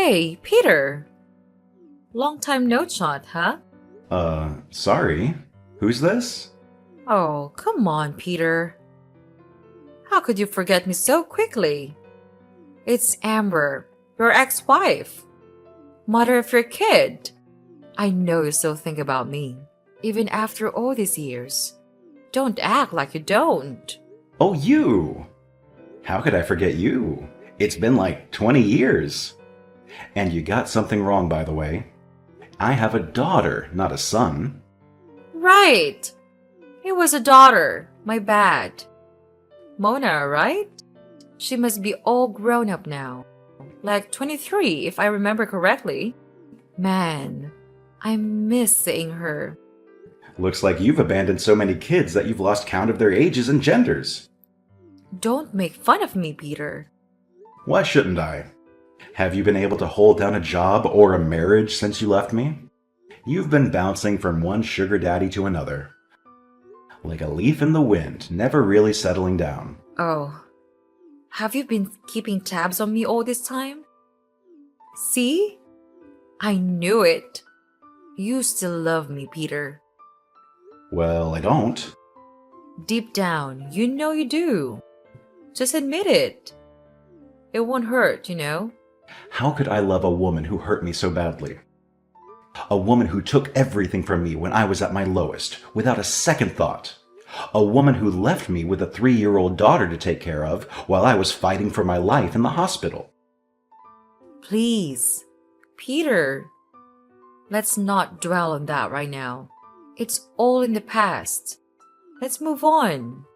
Hey, Peter. Long time no chat, huh? Sorry. Who's this? Oh, come on, Peter. How could you forget me so quickly? It's Amber, your ex-wife, mother of your kid. I know you still think about me, even after all these years. Don't act like you don't. Oh, you! How could I forget you? It's been like 20 years. And you got something wrong, by the way. I have a daughter, not a son. Right. It was a daughter. My bad. Mona, right? She must be all grown up now. Like 23, if I remember correctly. Man, I miss seeing her. Looks like you've abandoned so many kids that you've lost count of their ages and genders. Don't make fun of me, Peter. Why shouldn't I? Have you been able to hold down a job or a marriage since you left me? You've been bouncing from one sugar daddy to another. Like a leaf in the wind, never really settling down. Oh, have you been keeping tabs on me all this time? See? I knew it. You still love me, Peter. Well, I don't. Deep down, you know you do. Just admit it. It won't hurt, you know? How could I love a woman who hurt me so badly? A woman who took everything from me when I was at my lowest, without a second thought. A woman who left me with a 3-year-old daughter to take care of while I was fighting for my life in the hospital. Please, Peter, let's not dwell on that right now. It's all in the past. Let's move on.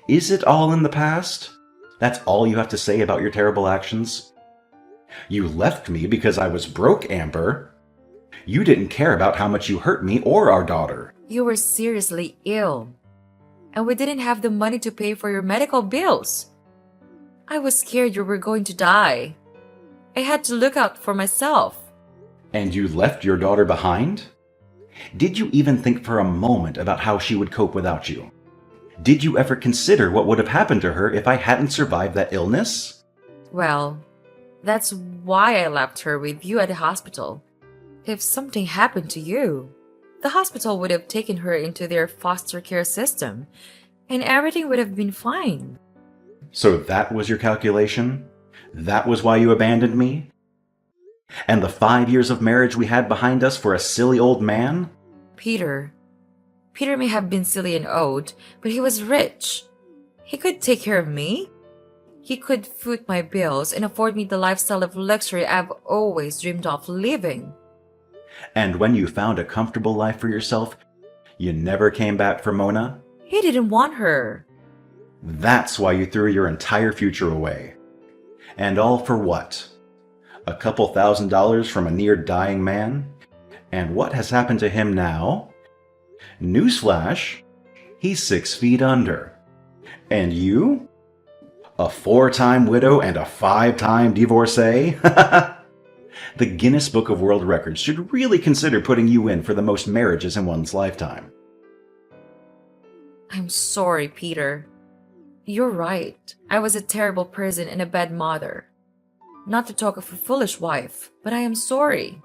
Is it all in the past? That's all you have to say about your terrible actions? You left me because I was broke, Amber. You didn't care about how much you hurt me or our daughter. You were seriously ill, and we didn't have the money to pay for your medical bills. I was scared you were going to die. I had to look out for myself. And you left your daughter behind? Did you even think for a moment about how she would cope without you? Did you ever consider what would have happened to her if I hadn't survived that illness? Well, that's why I left her with you at the hospital. If something happened to you, the hospital would have taken her into their foster care system, and everything would have been fine. So that was your calculation? That was why you abandoned me? And the 5 years of marriage we had behind us for a silly old man? Peter may have been silly and old, but he was rich. He could take care of me. He could foot my bills and afford me the lifestyle of luxury I've always dreamed of living. And when you found a comfortable life for yourself, you never came back for Mona? He didn't want her. That's why you threw your entire future away. And all for what? A couple $1,000s from a near-dying man? And what has happened to him now? Newsflash, he's 6 feet under. And you? A 4-time widow and a 5-time divorcee? The Guinness Book of World Records should really consider putting you in for the most marriages in one's lifetime. I'm sorry, Peter. You're right. I was a terrible person and a bad mother. Not to talk of a foolish wife, but I am sorry.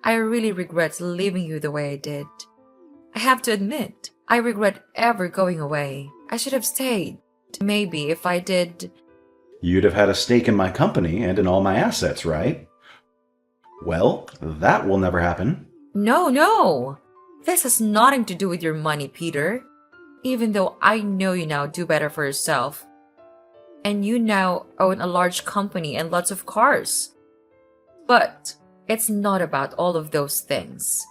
I really regret leaving you the way I did. I have to admit, I regret ever going away. I should have stayed. Maybe if I did... You'd have had a stake in my company and in all my assets, right? Well, that will never happen. No. This has nothing to do with your money, Peter. Even though I know you now do better for yourself. And you now own a large company and lots of cars. But it's not about all of those things.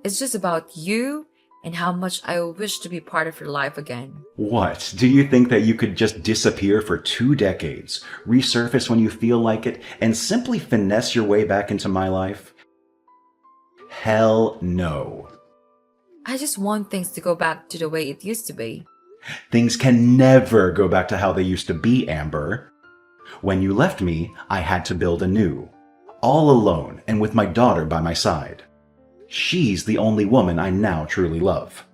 It's just about you and how much I wish to be part of your life again. What? Do you think that you could just disappear for 2 decades, resurface when you feel like it, and simply finesse your way back into my life? Hell no. I just want things to go back to the way it used to be. Things can never go back to how they used to be, Amber. When you left me, I had to build anew, all alone and with my daughter by my side. She's the only woman I now truly love.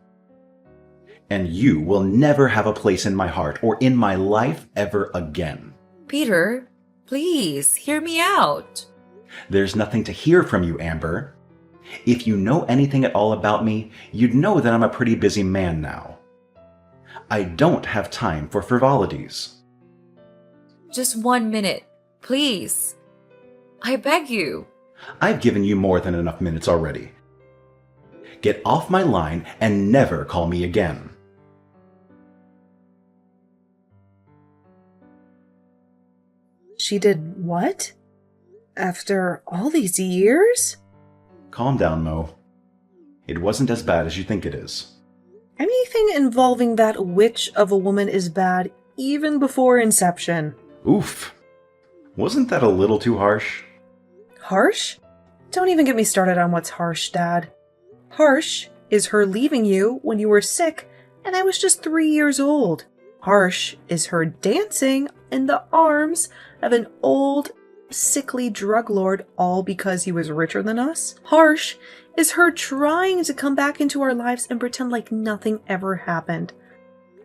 And you will never have a place in my heart or in my life ever again. Peter, please, hear me out. There's nothing to hear from you, Amber. If you know anything at all about me, you'd know that I'm a pretty busy man now. I don't have time for frivolities. Just 1 minute, please. I beg you. I've given you more than enough minutes already. Get off my line and never call me again. She did what? After all these years? Calm down, Mo. It wasn't as bad as you think it is. Anything involving that witch of a woman is bad even before inception. Oof. Wasn't that a little too harsh? Harsh? Don't even get me started on what's harsh, Dad. Harsh is her leaving you when you were sick and I was just 3 years old. Harsh is her dancing in the arms of an old, sickly drug lord all because he was richer than us. Harsh is her trying to come back into our lives and pretend like nothing ever happened.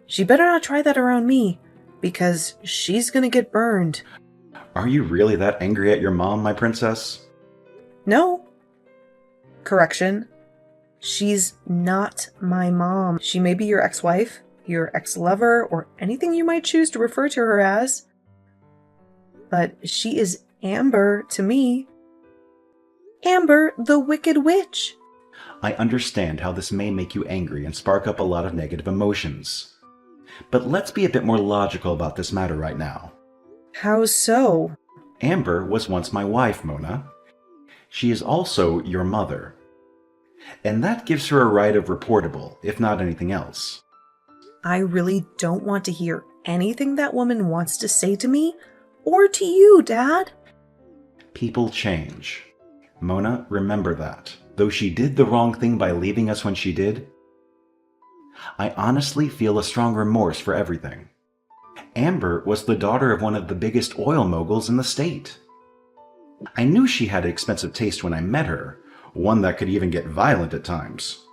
She better not try that around me, because she's gonna get burned. Are you really that angry at your mom, my princess? No. Correction. She's not my mom. She may be your ex-wife, your ex-lover, or anything you might choose to refer to her as. But she is Amber to me. Amber, the Wicked Witch. I understand how this may make you angry and spark up a lot of negative emotions. But let's be a bit more logical about this matter right now. How so? Amber was once my wife, Mona. She is also your mother. And that gives her a right of reportable, if not anything else. I really don't want to hear anything that woman wants to say to me or to you, Dad. People change. Mona, remember that. Though she did the wrong thing by leaving us when she did, I honestly feel a strong remorse for everything. Amber was the daughter of one of the biggest oil moguls in the state. I knew she had expensive taste when I met her, one that could even get violent at times.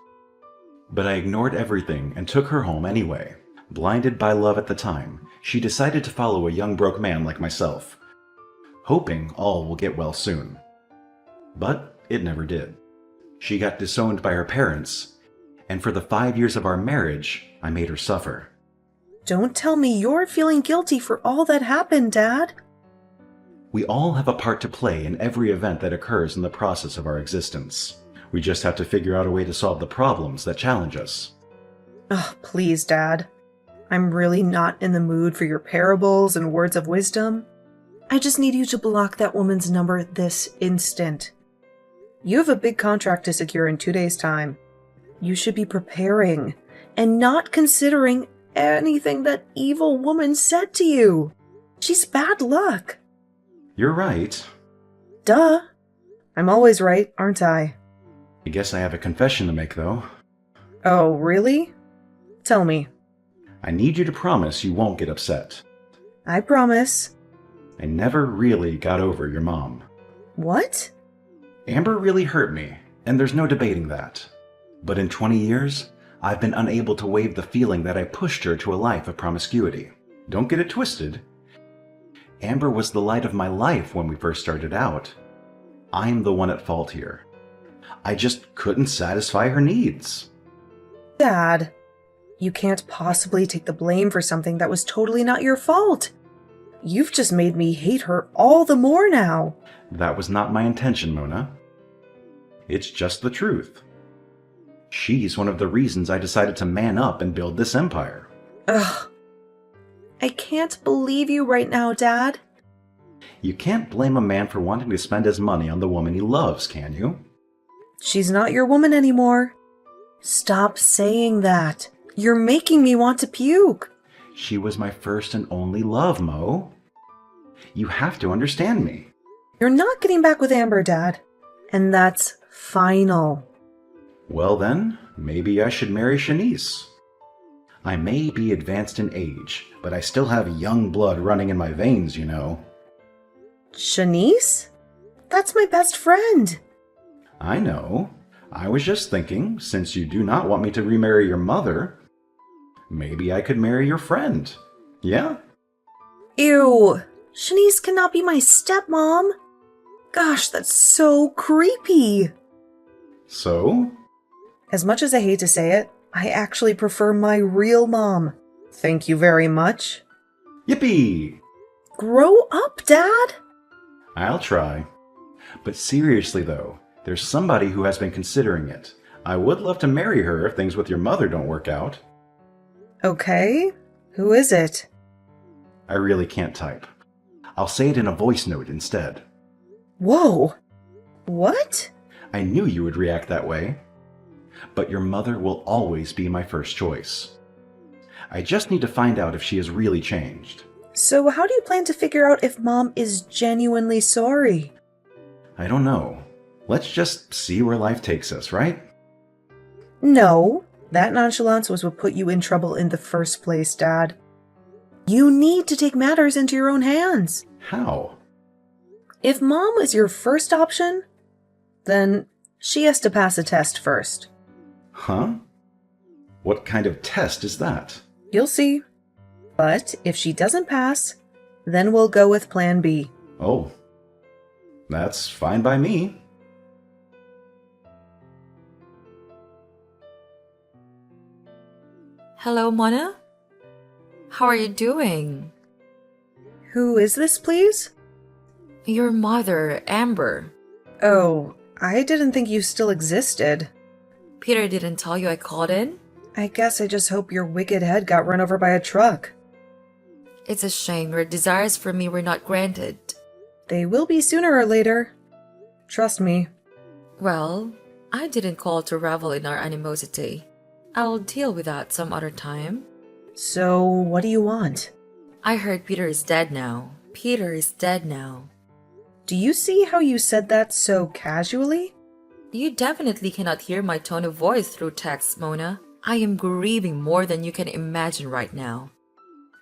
But I ignored everything and took her home anyway. Blinded by love at the time, she decided to follow a young broke man like myself, hoping all will get well soon. But it never did. She got disowned by her parents, and for the 5 years of our marriage, I made her suffer. Don't tell me you're feeling guilty for all that happened, Dad. We all have a part to play in every event that occurs in the process of our existence. We just have to figure out a way to solve the problems that challenge us. Oh, please, Dad. I'm really not in the mood for your parables and words of wisdom. I just need you to block that woman's number this instant. You have a big contract to secure in 2 days' time. You should be preparing and not considering anything that evil woman said to you. She's bad luck. You're right. Duh. I'm always right, aren't I? I guess I have a confession to make, though. Oh, really? Tell me. I need you to promise you won't get upset. I promise. I never really got over your mom. What? Amber really hurt me, and there's no debating that. But in 20 years, I've been unable to waive the feeling that I pushed her to a life of promiscuity. Don't get it twisted. Amber was the light of my life when we first started out. I'm the one at fault here. I just couldn't satisfy her needs. Dad, you can't possibly take the blame for something that was totally not your fault. You've just made me hate her all the more now. That was not my intention, Mona. It's just the truth. She's one of the reasons I decided to man up and build this empire. Ugh. I can't believe you right now, Dad. You can't blame a man for wanting to spend his money on the woman he loves, can you? She's not your woman anymore. Stop saying that. You're making me want to puke. She was my first and only love, Mo. You have to understand me. You're not getting back with Amber, Dad. And that's final. Well then, maybe I should marry Shanice. I may be advanced in age, but I still have young blood running in my veins, you know. Shanice? That's my best friend. I know. I was just thinking, since you do not want me to remarry your mother, maybe I could marry your friend. Yeah? Ew. Shanice cannot be my stepmom. Gosh, that's so creepy. So? As much as I hate to say it, I actually prefer my real mom. Thank you very much. Yippee! Grow up, Dad! I'll try. But seriously though, there's somebody who has been considering it. I would love to marry her if things with your mother don't work out. Okay, who is it? I really can't type. I'll say it in a voice note instead. Whoa! What? I knew you would react that way. But your mother will always be my first choice. I just need to find out if she has really changed. So how do you plan to figure out if Mom is genuinely sorry? I don't know. Let's just see where life takes us, right? No, that nonchalance was what put you in trouble in the first place, Dad. You need to take matters into your own hands. How? If Mom is your first option, then she has to pass a test first. Huh? What kind of test is that? You'll see. But if she doesn't pass, then we'll go with Plan B. Oh, that's fine by me. Hello, Mona? How are you doing? Who is this, please? Your mother, Amber. Oh, I didn't think you still existed. Peter didn't tell you I called in? I guess I just hope your wicked head got run over by a truck. It's a shame your desires for me were not granted. They will be sooner or later. Trust me. Well, I didn't call to revel in our animosity. I'll deal with that some other time. So, what do you want? I heard Peter is dead now. Peter is dead now. Do you see how you said that so casually? You definitely cannot hear my tone of voice through text, Mona. I am grieving more than you can imagine right now.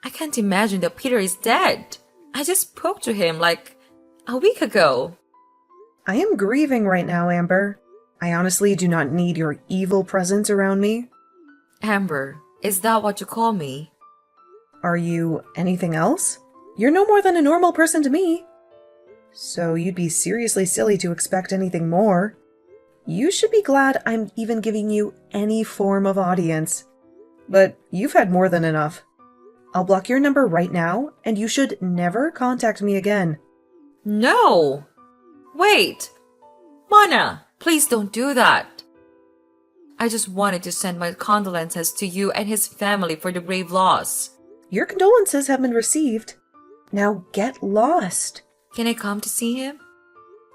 I can't imagine that Peter is dead. I just spoke to him like a week ago. I am grieving right now, Amber. I honestly do not need your evil presence around me. Amber, is that what you call me? Are you anything else? You're no more than a normal person to me. So you'd be seriously silly to expect anything more. You should be glad I'm even giving you any form of audience. But you've had more than enough. I'll block your number right now, and you should never contact me again. No! Wait! Mona, please don't do that. I just wanted to send my condolences to you and his family for the grave loss. Your condolences have been received. Now get lost. Can I come to see him?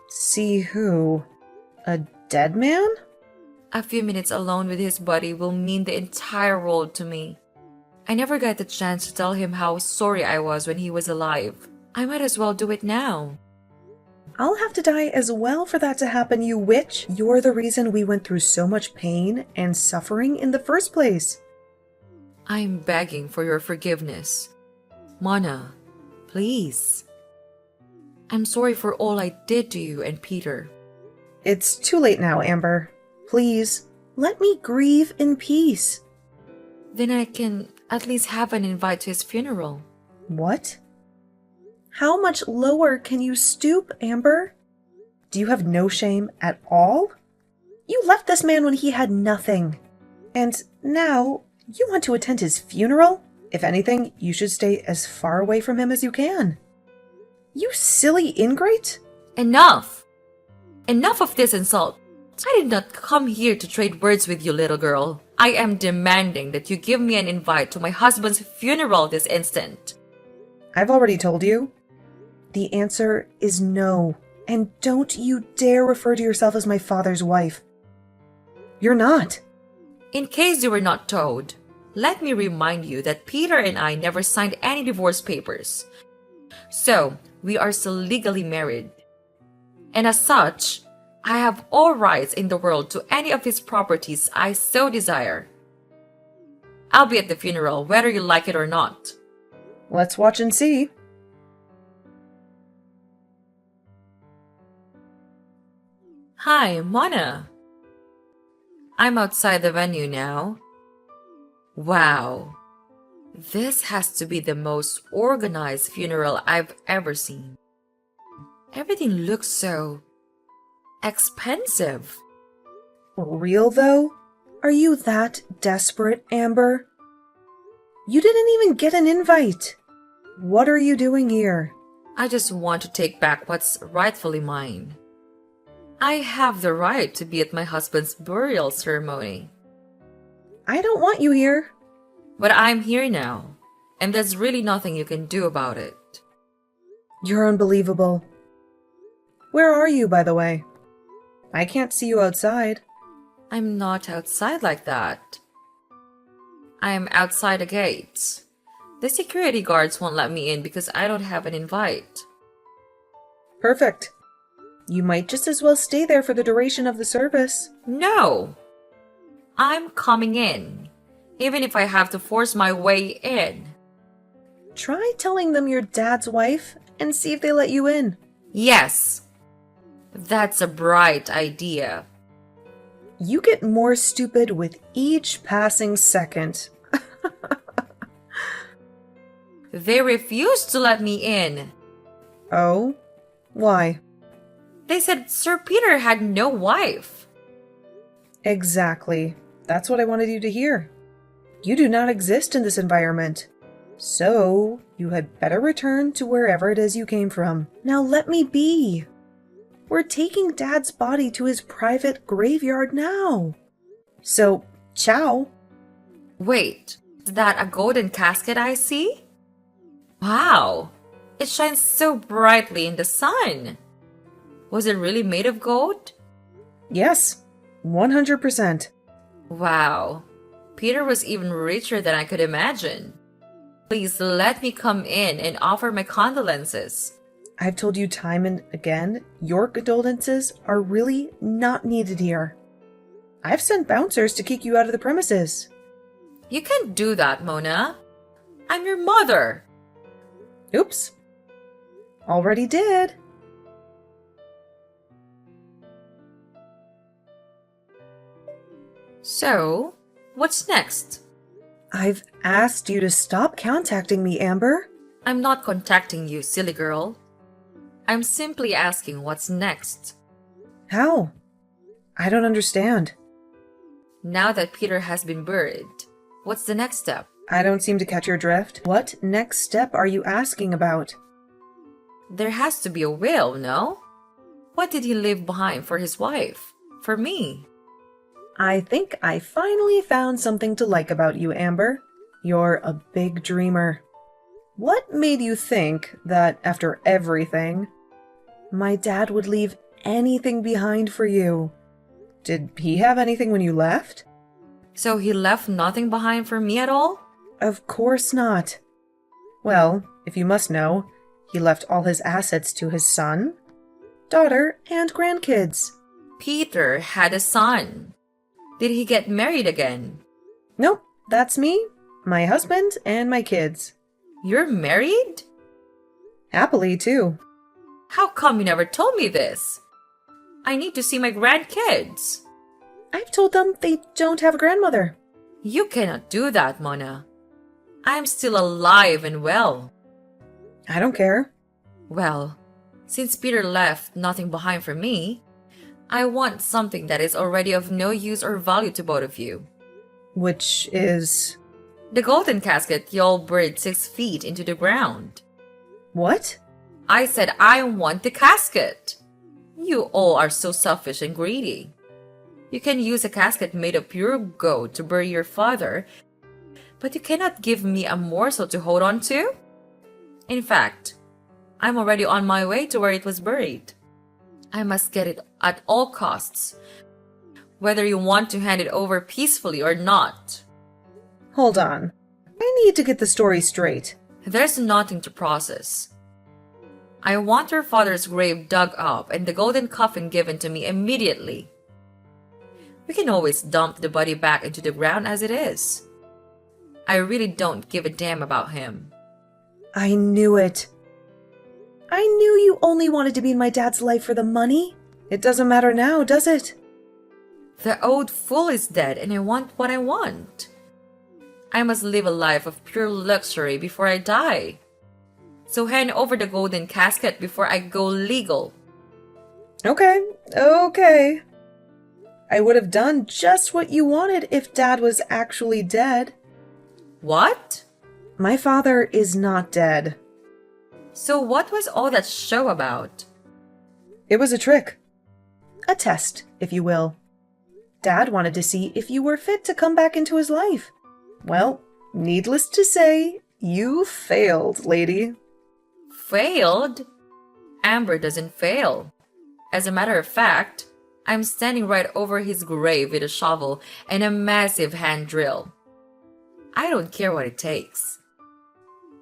See who? A dead man? A few minutes alone with his body will mean the entire world to me. I never got the chance to tell him how sorry I was when he was alive. I might as well do it now. I'll have to die as well for that to happen, you witch. You're the reason we went through so much pain and suffering in the first place. I am begging for your forgiveness. Mona, please. I'm sorry for all I did to you and Peter. It's too late now, Amber. Please, let me grieve in peace. Then I can at least have an invite to his funeral. What? How much lower can you stoop, Amber? Do you have no shame at all? You left this man when he had nothing. And now you want to attend his funeral? If anything, you should stay as far away from him as you can. You silly ingrate! Enough! Enough of this insult. I did not come here to trade words with you, little girl. I am demanding that you give me an invite to my husband's funeral this instant. I've already told you. The answer is no. And don't you dare refer to yourself as my father's wife. You're not. In case you were not told, let me remind you that Peter and I never signed any divorce papers. So, we are still legally married. And as such, I have all rights in the world to any of his properties I so desire. I'll be at the funeral whether you like it or not. Let's watch and see. Hi, Mona. I'm outside the venue now. Wow. This has to be the most organized funeral I've ever seen. Everything looks so expensive. Real though? Are you that desperate, Amber? You didn't even get an invite. What are you doing here? I just want to take back what's rightfully mine. I have the right to be at my husband's burial ceremony. I don't want you here. But I'm here now, and there's really nothing you can do about it. You're unbelievable. Where are you, by the way? I can't see you outside. I'm not outside like that. I'm outside the gates. The security guards won't let me in because I don't have an invite. Perfect. You might just as well stay there for the duration of the service. No! I'm coming in, even if I have to force my way in. Try telling them you're Dad's wife and see if they let you in. Yes, that's a bright idea. You get more stupid with each passing second. They refused to let me in. Oh? Why? They said Sir Peter had no wife. Exactly. That's what I wanted you to hear. You do not exist in this environment. So, you had better return to wherever it is you came from. Now let me be. We're taking Dad's body to his private graveyard now. So, ciao. Wait, is that a golden casket I see? Wow, it shines so brightly in the sun. Was it really made of gold? Yes, 100%. Wow, Peter was even richer than I could imagine. Please let me come in and offer my condolences. I've told you time and again, your condolences are really not needed here. I've sent bouncers to kick you out of the premises. You can't do that, Mona. I'm your mother. Oops. Already did. So, what's next? I've asked you to stop contacting me, Amber. I'm not contacting you, silly girl. I'm simply asking what's next. How? I don't understand. Now that Peter has been buried, what's the next step? I don't seem to catch your drift. What next step are you asking about? There has to be a will, no? What did he leave behind for his wife? For me? I think I finally found something to like about you, Amber. You're a big dreamer. What made you think that after everything, my dad would leave anything behind for you? Did he have anything when you left? So he left nothing behind for me at all? Of course not. Well, if you must know, he left all his assets to his son, daughter, and grandkids. Peter had a son. Did he get married again? Nope, that's me, my husband, and my kids. You're married? Happily, too. How come you never told me this? I need to see my grandkids. I've told them they don't have a grandmother. You cannot do that, Mona. I'm still alive and well. I don't care. Well, since Peter left nothing behind for me, I want something that is already of no use or value to both of you. Which is... The golden casket y'all buried 6 feet into the ground. What? I said I want the casket. You all are so selfish and greedy. You can use a casket made of pure gold to bury your father, but you cannot give me a morsel to hold on to? In fact, I'm already on my way to where it was buried. I must get it at all costs, whether you want to hand it over peacefully or not. Hold on. I need to get the story straight. There's nothing to process. I want your father's grave dug up and the golden coffin given to me immediately. We can always dump the body back into the ground as it is. I really don't give a damn about him. I knew it. I knew you only wanted to be in my dad's life for the money. It doesn't matter now, does it? The old fool is dead and I want what I want. I must live a life of pure luxury before I die. So hand over the golden casket before I go legal. Okay, okay. I would have done just what you wanted if Dad was actually dead. What? My father is not dead. So what was all that show about? It was a trick. A test, if you will. Dad wanted to see if you were fit to come back into his life. Well, needless to say, you failed, lady. Failed? Amber doesn't fail. As a matter of fact, I'm standing right over his grave with a shovel and a massive hand drill. I don't care what it takes.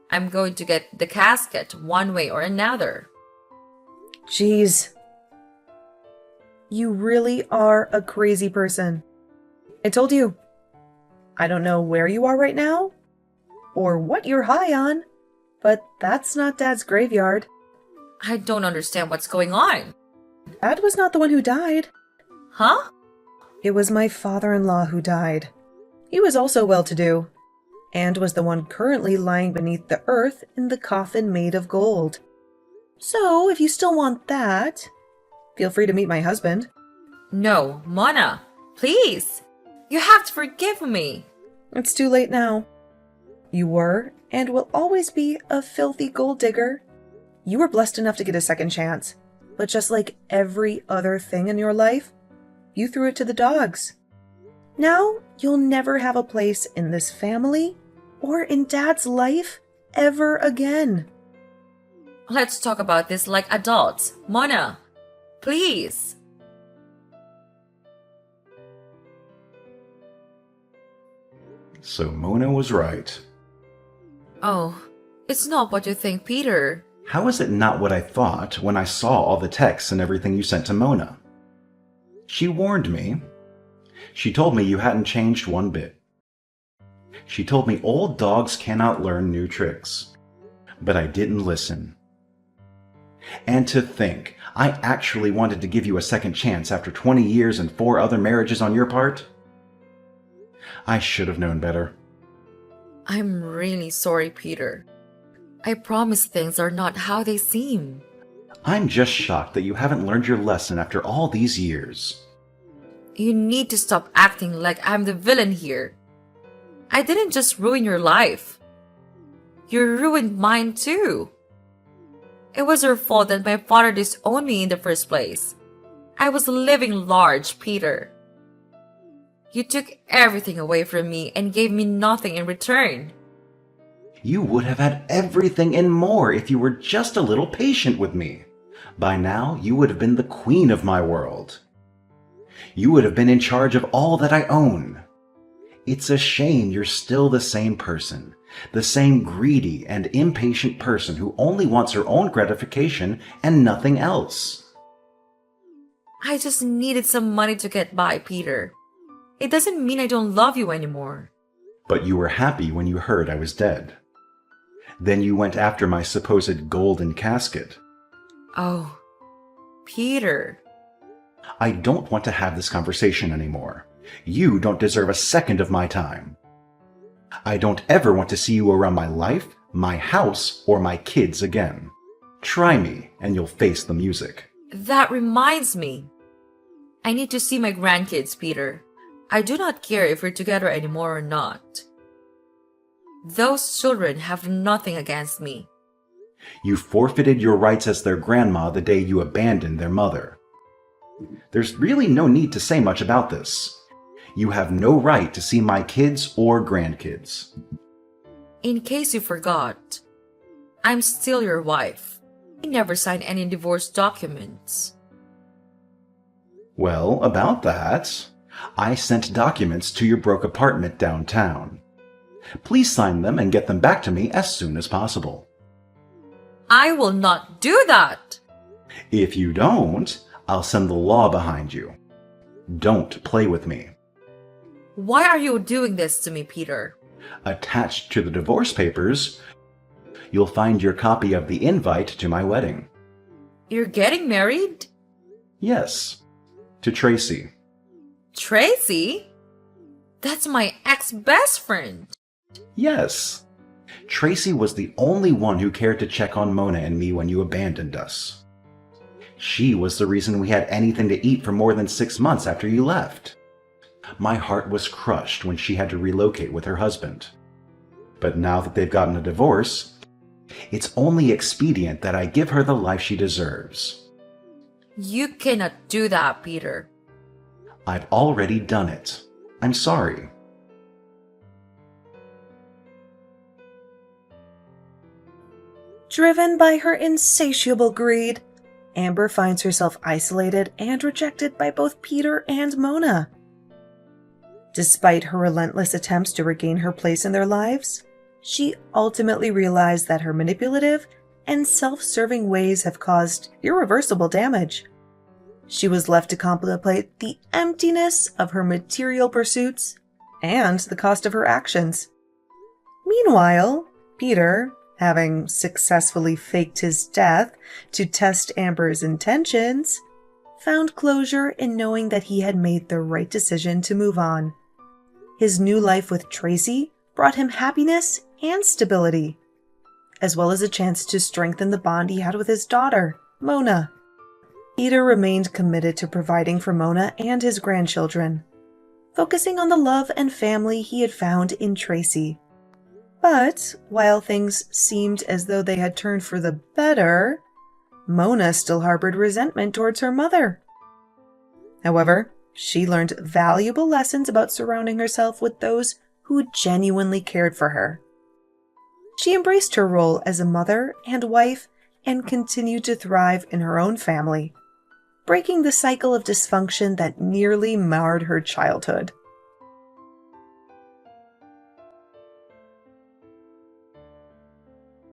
I'm going to get the casket one way or another. Jeez. You really are a crazy person. I told you. I don't know where you are right now, or what you're high on, but that's not Dad's graveyard. I don't understand what's going on. Dad was not the one who died. Huh? It was my father-in-law who died. He was also well-to-do, and was the one currently lying beneath the earth in the coffin made of gold. So, if you still want that, feel free to meet my husband. No, Mona, please. You have to forgive me. It's too late now. You were, and will always be, a filthy gold digger. You were blessed enough to get a second chance, but just like every other thing in your life, you threw it to the dogs. Now, you'll never have a place in this family or in Dad's life ever again. Let's talk about this like adults. Mona, please. So Mona was right. Oh, it's not what you think, Peter. How is it not what I thought when I saw all the texts and everything you sent to Mona? She warned me. She told me you hadn't changed one bit. She told me old dogs cannot learn new tricks. But I didn't listen. And to think, I actually wanted to give you a second chance after 20 years and 4 other marriages on your part? I should have known better. I'm really sorry, Peter. I promise things are not how they seem. I'm just shocked that you haven't learned your lesson after all these years. You need to stop acting like I'm the villain here. I didn't just ruin your life. You ruined mine too. It was your fault that my father disowned me in the first place. I was living large, Peter. You took everything away from me and gave me nothing in return. You would have had everything and more if you were just a little patient with me. By now, you would have been the queen of my world. You would have been in charge of all that I own. It's a shame you're still the same person, the same greedy and impatient person who only wants her own gratification and nothing else. I just needed some money to get by, Peter. It doesn't mean I don't love you anymore. But you were happy when you heard I was dead. Then you went after my supposed golden casket. Oh, Peter. I don't want to have this conversation anymore. You don't deserve a second of my time. I don't ever want to see you around my life, my house, or my kids again. Try me, and you'll face the music. That reminds me. I need to see my grandkids, Peter. I do not care if we're together anymore or not. Those children have nothing against me. You forfeited your rights as their grandma the day you abandoned their mother. There's really no need to say much about this. You have no right to see my kids or grandkids. In case you forgot, I'm still your wife. I never signed any divorce documents. Well, about that, I sent documents to your broke apartment downtown. Please sign them and get them back to me as soon as possible. I will not do that! If you don't, I'll send the law behind you. Don't play with me. Why are you doing this to me, Peter? Attached to the divorce papers, you'll find your copy of the invite to my wedding. You're getting married? Yes, to Tracy. Tracy? That's my ex-best friend. Yes, Tracy was the only one who cared to check on Mona and me when you abandoned us. She was the reason we had anything to eat for more than 6 months after you left. My heart was crushed when she had to relocate with her husband. But now that they've gotten a divorce, it's only expedient that I give her the life she deserves. You cannot do that, Peter. I've already done it. I'm sorry. Driven by her insatiable greed, Amber finds herself isolated and rejected by both Peter and Mona. Despite her relentless attempts to regain her place in their lives, she ultimately realized that her manipulative and self-serving ways have caused irreversible damage. She was left to contemplate the emptiness of her material pursuits and the cost of her actions. Meanwhile, Peter, having successfully faked his death to test Amber's intentions, found closure in knowing that he had made the right decision to move on. His new life with Tracy brought him happiness and stability, as well as a chance to strengthen the bond he had with his daughter, Mona. Peter remained committed to providing for Mona and his grandchildren, focusing on the love and family he had found in Tracy. But while things seemed as though they had turned for the better, Mona still harbored resentment towards her mother. However, she learned valuable lessons about surrounding herself with those who genuinely cared for her. She embraced her role as a mother and wife and continued to thrive in her own family, breaking the cycle of dysfunction that nearly marred her childhood.